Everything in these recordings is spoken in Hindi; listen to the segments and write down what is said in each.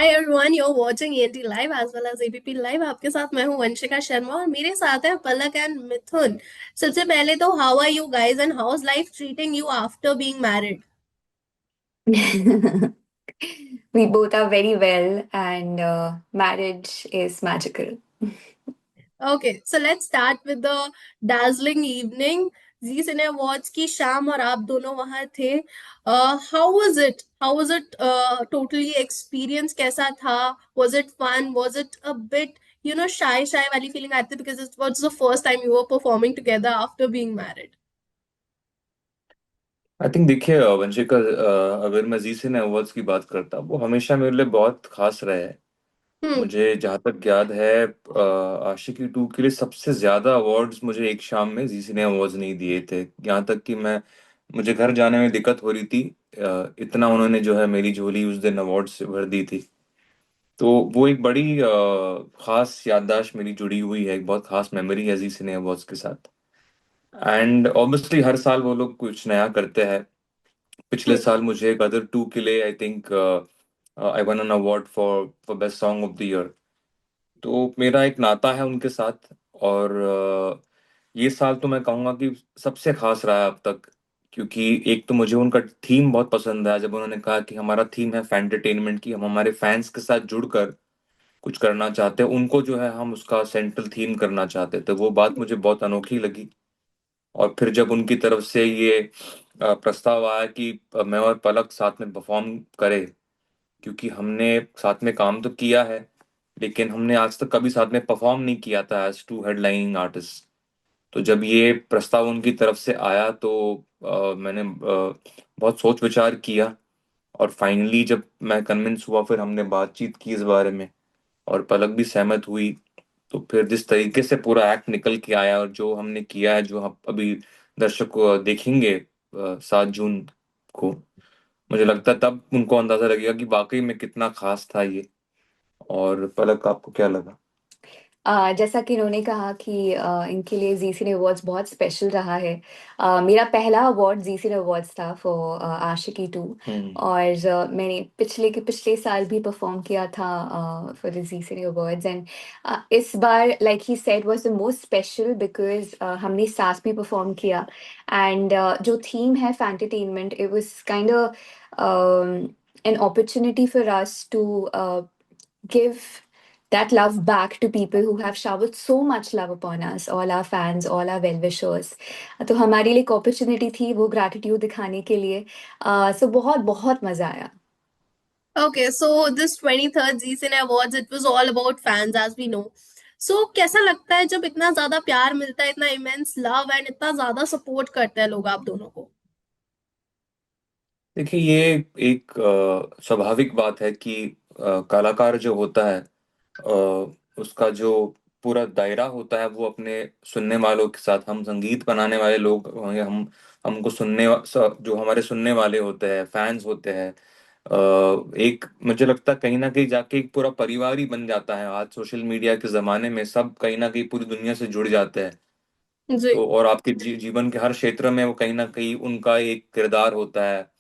Hi everyone, you're watching ENT Live as well as ABP Live। आपके साथ मैं हूं वंशिका शर्मा और मेरे साथ है पलक एंड मिथुन। सबसे पहले तो how are you guys and how is life treating you after being married? We both are very well, and marriage is magical. Okay, so let's start with the dazzling evening। Zee cine awards की शाम और आप दोनों वहां थे। How was it totally experience कैसा था? Was it fun? Was it a bit shy shy वाली फीलिंग आती because it was the first time you were performing together after being married? I think देखिए वंशिका, अगर मैं जी सिने अवार्ड्स की बात करता, वो हमेशा मेरे लिए बहुत खास रहे हैं। हम्म। मुझे जहाँ तक याद है, आशिकी टू के लिए सबसे ज्यादा अवार्ड्स मुझे एक शाम में जी सिने अवार्ड्स नहीं दिए थे। यहाँ तक कि मुझे घर जाने में दिक्कत हो रही थी। इतना उन्होंने जो है मेरी झोली उस दिन अवार्ड से भर दी थी। तो वो एक बड़ी खास याददाश्त मेरी जुड़ी हुई है, एक बहुत खास मेमोरी है जी सिने अवार्ड्स के साथ। एंड ऑब्वियसली हर साल वो लोग कुछ नया करते हैं। पिछले हम्म। साल मुझे गदर टू के लिए I think I one an award for for best song of the year. तो मेरा एक नाता है उनके साथ। और ये साल तो मैं कहूँगा कि सबसे खास रहा है अब तक। क्योंकि एक तो मुझे उनका थीम बहुत पसंद आया, जब उन्होंने कहा कि हमारा थीम है फैंटरटेनमेंट की, हम हमारे फैंस के साथ जुड़कर कुछ करना चाहते हैं, उनको जो है हम उसका सेंट्रल थीम करना चाहते थे। वो बात मुझे बहुत अनोखी लगी। और फिर जब उनकी तरफ से ये प्रस्ताव आया कि मैं और पलक साथ में परफॉर्म करें, क्योंकि हमने साथ में काम तो किया है, लेकिन हमने आज तक कभी साथ में परफॉर्म नहीं किया था एज टू हेडलाइनिंग आर्टिस्ट। तो जब ये प्रस्ताव उनकी तरफ से आया तो मैंने बहुत सोच विचार किया। और फाइनली जब मैं कन्विंस हुआ, फिर हमने बातचीत की इस बारे में, और पलक भी सहमत हुई। तो फिर जिस तरीके से पूरा एक्ट निकल के आया और जो हमने किया है, जो हम अभी दर्शक देखेंगे 7 जून को, मुझे लगता है तब उनको अंदाजा लगेगा कि वाकई में कितना खास था ये। और पलक, आपको क्या लगा? जैसा कि इन्होंने कहा कि इनके लिए जी सिने अवार्ड्स बहुत स्पेशल रहा है। मेरा पहला अवार्ड जी सिने अवार्ड्स था फॉर आशिकी टू। हम्म। और मैंने पिछले साल भी परफॉर्म किया था for the Zee cine awards. And इस बार like he said was the most special because हमने साथ में परफॉर्म किया। एंड जो थीम है fantertainment, it was kind an opportunity for us to give that love back to people who have showered so much love upon us, all our fans, all our well-wishers. तो हमारे लिए एक अपॉर्चुनिटी थी वो ग्रैटिट्यूड दिखाने के लिए। सो बहुत बहुत मजा आया। Okay, so this 23rd Zee cine awards it was all about fans as we know. सो कैसा लगता है जब इतना ज्यादा प्यार मिलता है, इतना इमेंस लव एंड इतना ज्यादा सपोर्ट करते हैं लोग आप दोनों को? देखिए, ये एक स्वाभाविक बात है कि कलाकार जो होता है, उसका जो पूरा दायरा होता है, वो अपने सुनने वालों के साथ, हम संगीत बनाने वाले लोग होंगे, हम हमको जो हमारे सुनने वाले होते हैं, फैंस होते हैं, एक मुझे लगता है कहीं ना कहीं जाके एक पूरा परिवार ही बन जाता है। आज सोशल मीडिया के जमाने में सब कहीं ना कहीं पूरी दुनिया से जुड़ जाते हैं। जी। तो और आपके जीवन के हर क्षेत्र में वो कहीं ना कहीं उनका एक किरदार होता है।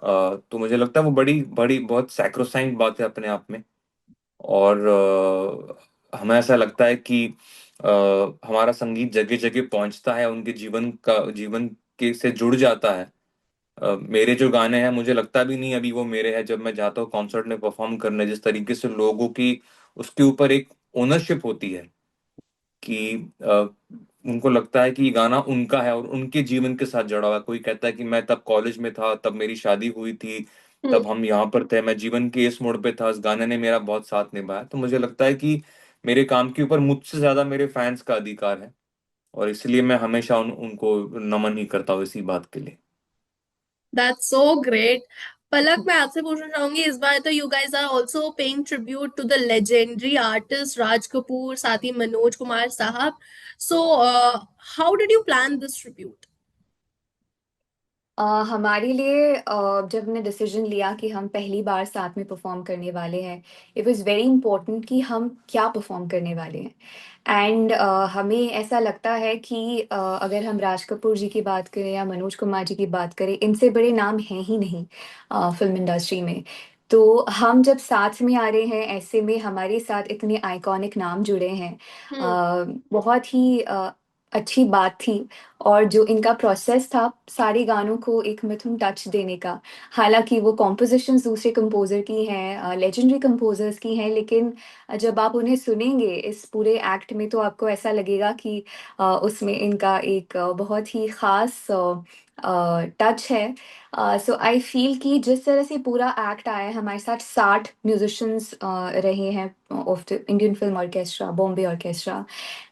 तो मुझे लगता है वो बड़ी बड़ी बहुत सैक्रोसाइंट बात है अपने आप में। और हमें ऐसा लगता है कि अ, हमारा संगीत जगह जगह पहुंचता है, उनके जीवन के से जुड़ जाता है। मेरे जो गाने हैं, मुझे लगता भी नहीं अभी वो मेरे हैं। जब मैं जाता हूँ कॉन्सर्ट में परफॉर्म करने, जिस तरीके से लोगों की उसके ऊपर एक ओनरशिप होती है कि उनको लगता है कि ये गाना उनका है और उनके जीवन के साथ जुड़ा हुआ है। कोई कहता है कि मैं तब कॉलेज में था, तब मेरी शादी हुई थी, हम्म। तब हम यहाँ पर थे, मैं जीवन के इस मोड़ पे था, इस गाने ने मेरा बहुत साथ निभाया। तो मुझे लगता है कि मेरे काम के ऊपर मुझसे ज्यादा मेरे फैंस का अधिकार है, और इसलिए मैं हमेशा उनको नमन ही करता हूँ इसी बात के लिए। That's so great. पलक, मैं आपसे पूछना चाहूंगी, इस बार तो you guys are also paying tribute to the legendary artist Raj Kapoor, साथ ही Manoj Kumar sahab. So how did you plan this tribute? हमारे लिए जब हमने डिसीजन लिया कि हम पहली बार साथ में परफॉर्म करने वाले हैं, इट वाज वेरी इंपॉर्टेंट कि हम क्या परफॉर्म करने वाले हैं। एंड हमें ऐसा लगता है कि अगर हम राज कपूर जी की बात करें या मनोज कुमार जी की बात करें, इनसे बड़े नाम हैं ही नहीं फिल्म इंडस्ट्री में। तो हम जब साथ में आ रहे हैं, ऐसे में हमारे साथ इतने आइकॉनिक नाम जुड़े हैं। हम्म। बहुत ही अच्छी बात थी। और जो इनका प्रोसेस था सारे गानों को एक मिथुन टच देने का, हालांकि वो कॉम्पोजिशंस दूसरे कंपोजर की हैं, लेजेंडरी कंपोजर्स की हैं, लेकिन जब आप उन्हें सुनेंगे इस पूरे एक्ट में तो आपको ऐसा लगेगा कि उसमें इनका एक बहुत ही खास टच है। सो आई फील कि जिस तरह से पूरा एक्ट आया है, हमारे साथ 60 म्यूजिशियंस रहे हैं of the Indian film orchestra, Bombay orchestra.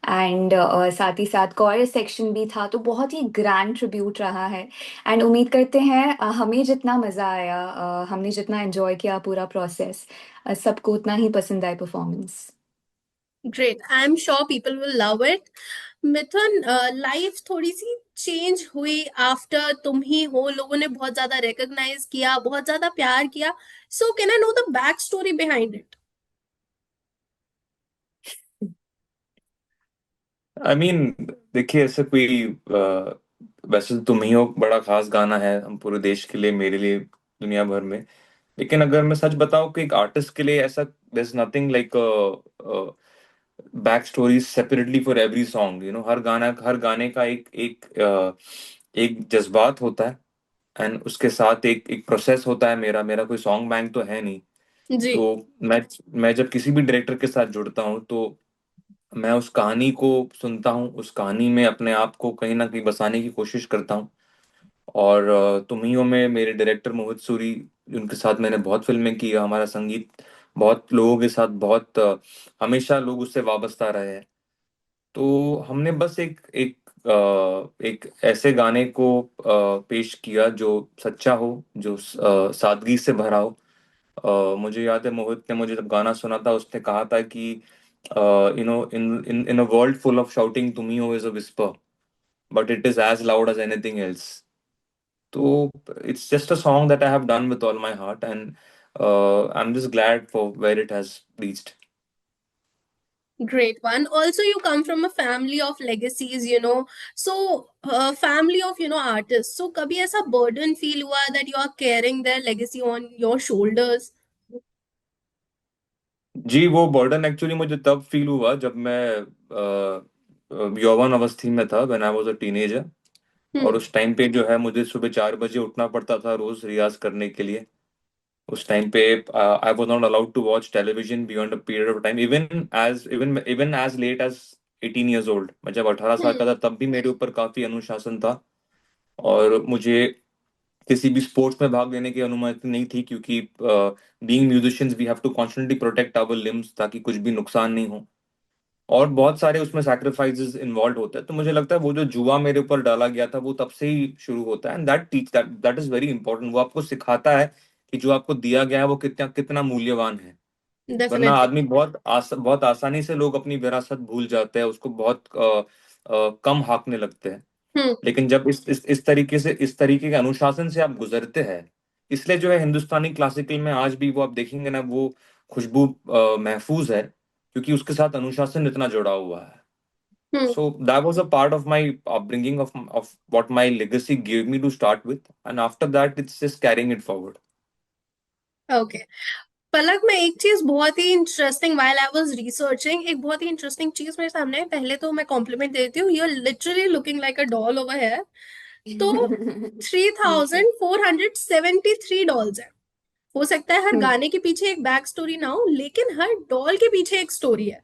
And साथ ही साथ कोरस सेक्शन भी था, तो बहुत ही ग्रैंड ट्रिब्यूट रहा है। एंड उम्मीद करते हैं हमें जितना मज़ा आया, हमने जितना एंजॉय किया पूरा प्रोसेस, सबको उतना ही पसंद आए performance. Great, I am sure people will love it. Mithun, life थोड़ी सी चेंज हुई आफ्टर तुम ही हो, लोगों ने बहुत ज्यादा रिकॉग्नाइज किया, बहुत ज्यादा प्यार किया। So can I know the back story behind it? I mean, देखिए ऐसे कोई वैसे तो तुम ही हो बड़ा खास गाना है हम पूरे देश के लिए, मेरे लिए, दुनिया भर में। लेकिन अगर मैं सच बताऊं कि एक आर्टिस्ट के लिए ऐसा there is nothing like back story separately for every song, हर गाने का एक एक एक जज्बात होता है। एंड उसके साथ एक एक प्रोसेस होता है। मेरा मेरा कोई सॉन्ग बैंक तो है नहीं। जी। तो मैं जब किसी भी डायरेक्टर के साथ जुड़ता हूँ तो मैं उस कहानी को सुनता हूँ, उस कहानी में अपने आप को कहीं ना कहीं बसाने की कोशिश करता हूँ। और तुम ही हो में मेरे डायरेक्टर मोहित सूरी, उनके साथ मैंने बहुत फिल्में की, हमारा संगीत बहुत लोगों के साथ बहुत हमेशा लोग उससे वाबस्ता रहे हैं। तो हमने बस एक ऐसे गाने को पेश किया जो सच्चा हो, जो सादगी से भरा हो। मुझे याद है मोहित ने मुझे जब गाना सुना था उसने कहा था कि in a world full of shouting Tum Hi Ho is a whisper, but it is as loud as anything else. तो it's just a song that I have done with all my heart, and I am just glad for where it has reached. Great one. Also, you come from a family of legacies, So, family of, artists. So, कभी ऐसा burden feel हुआ that you are carrying their legacy on your shoulders? जी, वो बर्डन एक्चुअली मुझे तब फील हुआ जब मैं यौवन अवस्थी में था, when I was a teenager. और Hmm. उस टाइम पे जो है मुझे सुबह 4 बजे उठना पड़ता था रोज रियाज करने के लिए। उस टाइम पे I was not allowed to watch television beyond a period of time, even as late as 18 years old. मैं जब 18 साल का Hmm. था तब भी मेरे ऊपर काफी अनुशासन था। और मुझे किसी भी स्पोर्ट्स में भाग लेने की अनुमति नहीं थी, क्योंकि being musicians we have to constantly protect our limbs ताकि कुछ भी नुकसान नहीं हो। और बहुत सारे उसमें सैक्रिफाइसेस इन्वॉल्व होते हैं। तो मुझे लगता है वो जो जुआ मेरे ऊपर डाला गया था वो तब से ही शुरू होता है। And that is very important. वो आपको सिखाता है कि जो आपको दिया गया है वो कितना कितना मूल्यवान है। वरना Definitely. आदमी बहुत आसानी से लोग अपनी विरासत भूल जाते हैं, उसको बहुत कम हाँकने लगते हैं। Hmm. लेकिन जब इस तरीके के अनुशासन से आप गुजरते हैं, इसलिए जो है हिंदुस्तानी क्लासिकल में आज भी वो आप देखेंगे ना, वो खुशबू महफूज है, क्योंकि उसके साथ अनुशासन इतना जुड़ा हुआ है। Hmm. So that was a part of my upbringing, of what my legacy give me to start with, and after that it's just carrying it forward. Okay. Palak, मैं एक चीज बहुत ही interesting, while I was researching, एक बहुत ही इंटरेस्टिंग चीज मेरे सामने है। पहले तो मैं कॉम्प्लीमेंट देती हूँ, you are literally looking like a doll over here. तो थैंक यू। 3473 डॉल्स है। हो सकता है हर हम्म। गाने के पीछे एक बैक स्टोरी ना हो, लेकिन हर डॉल के पीछे एक स्टोरी है।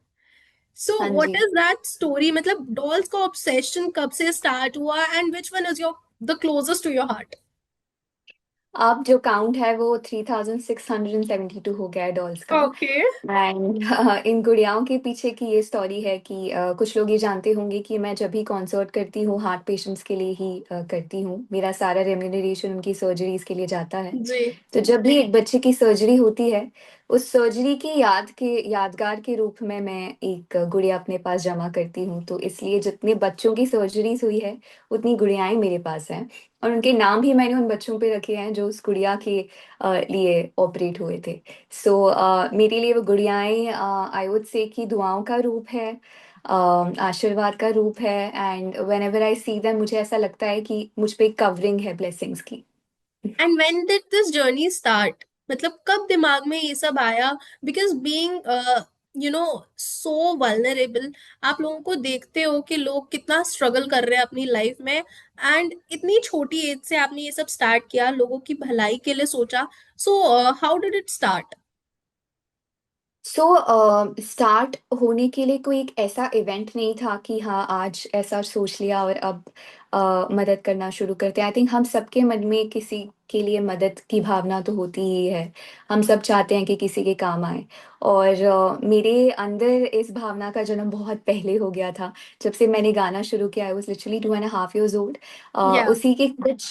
सो हाँ व्हाट जी। Is that story? मतलब डॉल्स का ऑब्सेशन कब से स्टार्ट हुआ, and which one is your the closest to your heart? अब जो काउंट है वो 3672 हो गया है डॉल्स का। ओके। एंड इन गुड़ियाओं के पीछे की ये स्टोरी है कि कुछ लोग ये जानते होंगे कि मैं जब भी कॉन्सर्ट करती हूँ हार्ट पेशेंट्स के लिए ही करती हूँ। मेरा सारा रेम्यूनरेशन उनकी सर्जरीज के लिए जाता है। जी। तो जब भी एक बच्चे की सर्जरी होती है, उस सर्जरी की यादगार के रूप में मैं एक गुड़िया अपने पास जमा करती हूँ। तो इसलिए जितने बच्चों की सर्जरीज हुई है उतनी गुड़ियाएं मेरे पास हैं। और उनके नाम भी मैंने उन बच्चों पे रखे हैं जो उस गुड़िया के लिए ऑपरेट हुए थे। सो मेरे लिए वो गुड़ियाएं आई वुड से कि दुआओं का रूप है, आशीर्वाद का रूप है। And when ever I see them मुझे ऐसा लगता है कि मुझ पे कवरिंग है ब्लेसिंग्स की। And when did this journey start? मतलब कब दिमाग में ये सब आया? बिकॉज बीइंग सो वल्नरेबल, आप लोगों को देखते हो कि लोग कितना स्ट्रगल कर रहे हैं अपनी लाइफ में, एंड इतनी छोटी एज से आपने ये सब स्टार्ट किया, लोगों की भलाई के लिए सोचा। सो how did it start? So start होने के लिए कोई एक ऐसा इवेंट नहीं था कि हाँ आज ऐसा सोच लिया और अब मदद करना शुरू करते हैं। आई थिंक हम सबके मन में किसी के लिए मदद की भावना तो होती ही है। हम सब चाहते हैं कि किसी के काम आए। और मेरे अंदर इस भावना का जन्म बहुत पहले हो गया था। जब से मैंने गाना शुरू किया, I was literally 2.5 years old। या उसी के कुछ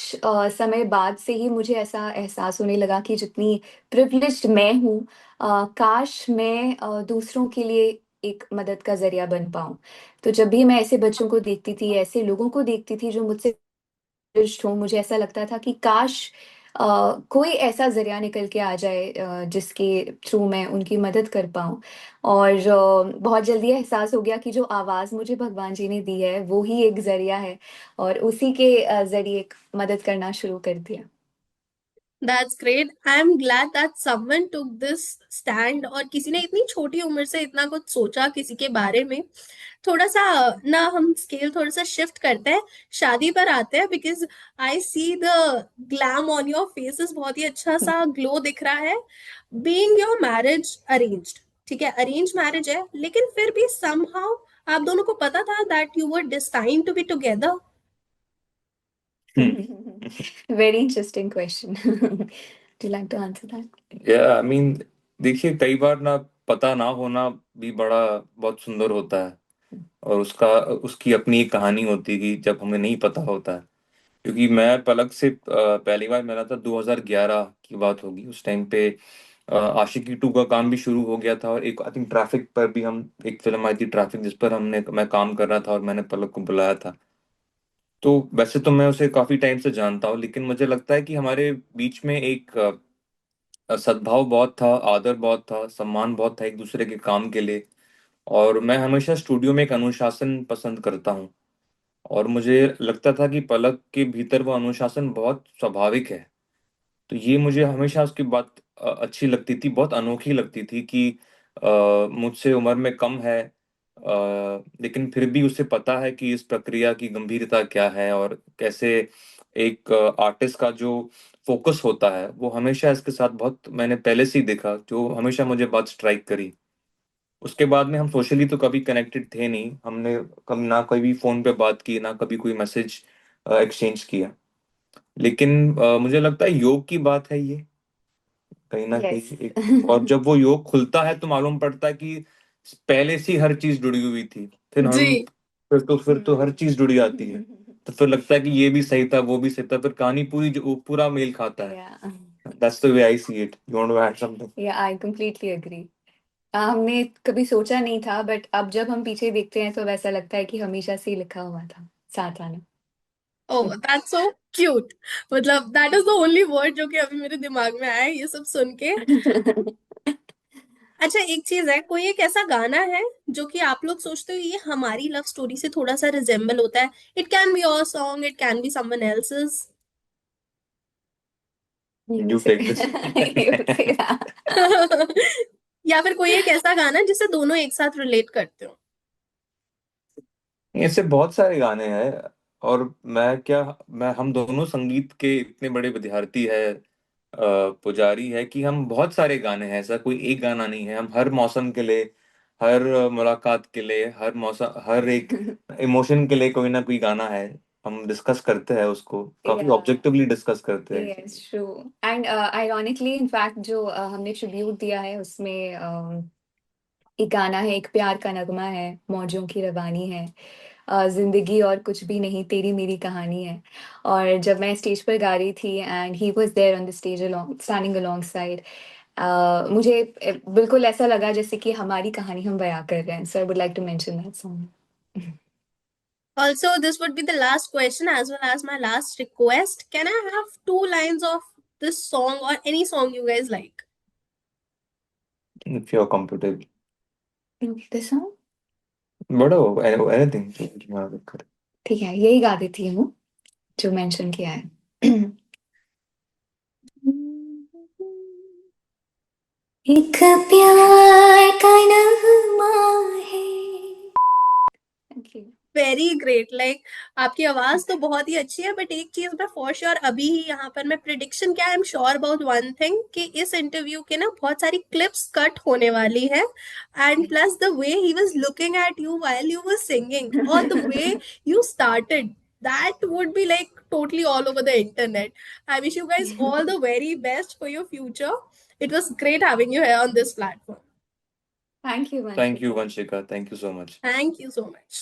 समय बाद से ही मुझे ऐसा एहसास होने लगा कि जितनी प्रिविलेज्ड मैं हूँ, काश मैं दूसरों के लिए एक मदद का जरिया बन पाऊं। तो जब भी मैं ऐसे बच्चों को देखती थी, ऐसे लोगों को देखती थी जो मुझसे privileged हों, मुझे ऐसा लगता था कि काश कोई ऐसा जरिया निकल के आ जाए जिसके थ्रू मैं उनकी मदद कर पाऊं। और बहुत जल्दी एहसास हो गया कि जो आवाज़ मुझे भगवान जी ने दी है वो ही एक जरिया है, और उसी के जरिए एक मदद करना शुरू कर दिया। That's great, I am glad that someone took this stand, और किसी ने इतनी छोटी उम्र से इतना कुछ सोचा किसी के बारे में। थोड़ा सा ना हम स्केल थोड़ा सा शिफ्ट करते हैं, शादी पर आते हैं, because I see the glam on your faces, बहुत ही अच्छा सा ग्लो दिख रहा है। बीइंग योर मैरिज अरेंज्ड, ठीक है, अरेंज मैरिज है, लेकिन फिर भी समहाउ आप दोनों को पता था that you were destined to be together? Very interesting question. Do you like to answer that? या आई मीन, देखिए कई बार ना पता ना होना भी बड़ा बहुत सुंदर होता है, और उसका उसकी अपनी एक कहानी होती है कि जब हमें नहीं पता होता है। क्योंकि मैं पलक से पहली बार मिला था 2011 की बात होगी। उस टाइम पे आशिकी 2 का काम भी शुरू हो गया था, और एक आई थिंक ट्रैफिक पर भी हम एक फिल्म आई थी ट्रैफिक, जिस पर हमने मैं काम कर रहा था और मैंने पलक को बुलाया था। तो वैसे तो मैं उसे काफी टाइम से जानता हूँ, लेकिन मुझे लगता है कि हमारे बीच में एक सद्भाव बहुत था, आदर बहुत था, सम्मान बहुत था एक दूसरे के काम के लिए। और मैं हमेशा स्टूडियो में एक अनुशासन पसंद करता हूँ, और मुझे लगता था कि पलक के भीतर वो अनुशासन बहुत स्वाभाविक है। तो ये मुझे हमेशा उसकी बात अच्छी लगती थी, बहुत अनोखी लगती थी कि मुझसे उम्र में कम है, लेकिन फिर भी उसे पता है कि इस प्रक्रिया की गंभीरता क्या है, और कैसे एक आर्टिस्ट का जो फोकस होता है वो हमेशा इसके साथ बहुत मैंने पहले से ही देखा, जो हमेशा मुझे बात स्ट्राइक करी। उसके बाद में हम सोशली तो कभी कनेक्टेड थे नहीं, हमने कभी ना कभी फोन पे बात की, ना कभी कोई मैसेज एक्सचेंज किया। लेकिन मुझे लगता है योग की बात है ये, कहीं ना Yes. कहीं एक, और जब वो योग खुलता है तो मालूम पड़ता है कि पहले से ही हर चीज जुड़ी हुई थी। फिर जी। हम फिर तो हर चीज जुड़ी आती है। तो फिर लगता है कि ये भी सही था, वो भी सही था, फिर कहानी पूरी जो पूरा मेल खाता है। Yeah. That's the way I see it. You want to add something? Yeah, I completely agree. हमने कभी सोचा नहीं था, बट अब जब हम पीछे देखते हैं तो वैसा लगता है कि हमेशा से ही लिखा हुआ था साथ आना। Oh that's so cute. मतलब that is the only word जो कि अभी मेरे दिमाग में आया है ये सब सुन के। अच्छा, एक चीज है, कोई एक ऐसा गाना है जो कि आप लोग सोचते हो ये हमारी लव स्टोरी से थोड़ा सा रिजेम्बल होता है? It can be your song, it can be someone else's. You you से टेक दिस। यू से या फिर कोई एक ऐसा गाना जिसे दोनों एक साथ रिलेट करते हो? ऐसे बहुत सारे गाने हैं, और मैं हम दोनों संगीत के इतने बड़े विद्यार्थी है, पुजारी है, कि हम बहुत सारे गाने हैं। ऐसा कोई एक गाना नहीं है, हम हर मौसम के लिए, हर मुलाकात के लिए, हर मौसम, हर एक इमोशन के लिए कोई ना कोई गाना है। हम डिस्कस करते हैं उसको, काफी या ऑब्जेक्टिवली डिस्कस करते हैं yes actually। True. And ironically in fact जो हमने ट्रिब्यूट दिया है उसमें एक गाना है, एक प्यार का नगमा है, मौजों की रवानी है, जिंदगी और कुछ भी नहीं, तेरी मेरी कहानी है। और जब मैं स्टेज पर गा रही थी and he was there on the stage along standing alongside, मुझे बिल्कुल ऐसा लगा जैसे कि हमारी कहानी हम बयां कर रहे हैं। So I would like to mention that song. Also, this would be the last question as well as my last request. Can I have two lines of this song or any song you guys like? If you're comfortable, this song बड़ो एनीथिंग। ठीक है, यही गा देती हूँ जो मेंशन किया है। एक प्यार का नगमा है। Thank you. Very great. Like आपकी आवाज तो बहुत ही अच्छी है, बट एक चीज मैं फॉर श्योर अभी ही यहाँ पर मैं प्रिडिक्शन क्या, I am sure about one thing कि इस इंटरव्यू के ना बहुत सारी क्लिप्स कट होने वाली है, and plus the way he was looking at you while you were singing और the way you started, that would be like totally all over the internet. I wish you guys all the very best for your future. It was great having you here on this platform. Thank you, Thank you, Vanshika. Vanshika. Thank you so much. Thank you so much.